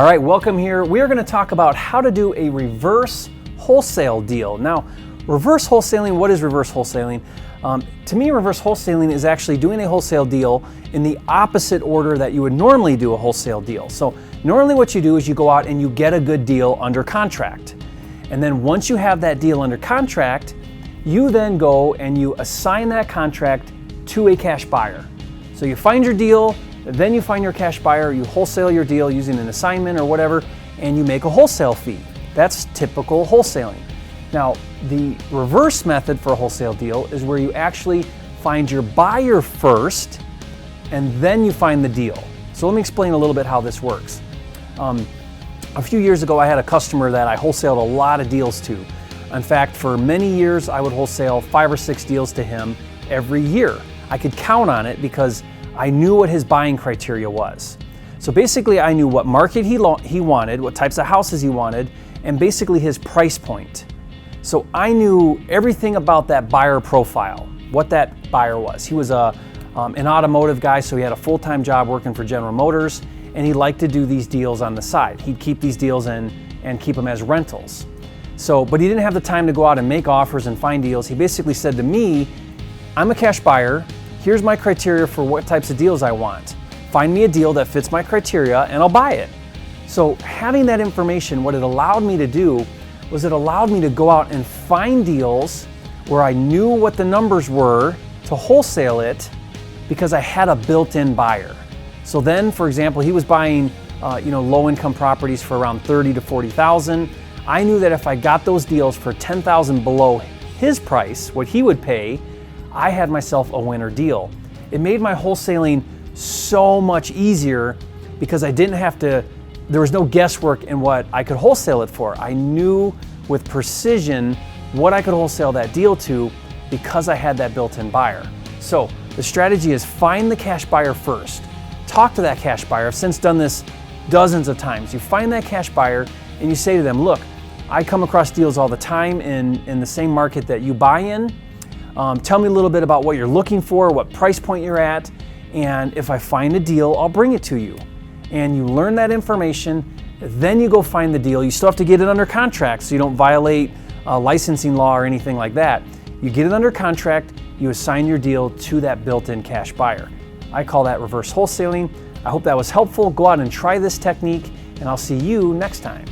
All right, welcome here. We are going to talk about how to do a reverse wholesale deal. Now, reverse wholesaling, what is reverse wholesaling? To me, reverse wholesaling is actually doing a wholesale deal in the opposite order that you would normally do a wholesale deal. So normally what you do is you go out and you get a good deal under contract. And then once you have that deal under contract, you then go and you assign that contract to a cash buyer. So you find your deal, then you find your cash buyer, you wholesale your deal using an assignment or whatever, and you make a wholesale fee. That's typical wholesaling. Now, the reverse method for a wholesale deal is where you actually find your buyer first, and then you find the deal. So let me explain a little bit how this works. A few years ago, I had a customer that I wholesaled a lot of deals to. In fact, for many years, I would wholesale 5 or 6 deals to him every year. I could count on it because I knew what his buying criteria was. So basically, I knew what market he wanted, what types of houses he wanted, and basically his price point. So I knew everything about that buyer profile, what that buyer was. He was an automotive guy, so he had a full-time job working for General Motors, and he liked to do these deals on the side. He'd keep these deals in and keep them as rentals. But he didn't have the time to go out and make offers and find deals. He basically said to me, I'm a cash buyer. Here's my criteria for what types of deals I want. Find me a deal that fits my criteria and I'll buy it. So having that information, what it allowed me to do was it allowed me to go out and find deals where I knew what the numbers were to wholesale it because I had a built-in buyer. So then, for example, he was buying low-income properties for around $30,000 to $40,000. I knew that if I got those deals for $10,000 below his price, what he would pay, I had myself a winner deal. It made my wholesaling so much easier because I didn't have to, there was no guesswork in what I could wholesale it for. I knew with precision what I could wholesale that deal to because I had that built-in buyer. So the strategy is find the cash buyer first. Talk to that cash buyer. I've since done this dozens of times. You find that cash buyer and you say to them, look, I come across deals all the time in the same market that you buy in. Tell me a little bit about what you're looking for, what price point you're at, and if I find a deal, I'll bring it to you. And you learn that information, then you go find the deal. You still have to get it under contract so you don't violate licensing law or anything like that. You get it under contract, you assign your deal to that built-in cash buyer. I call that reverse wholesaling. I hope that was helpful. Go out and try this technique, and I'll see you next time.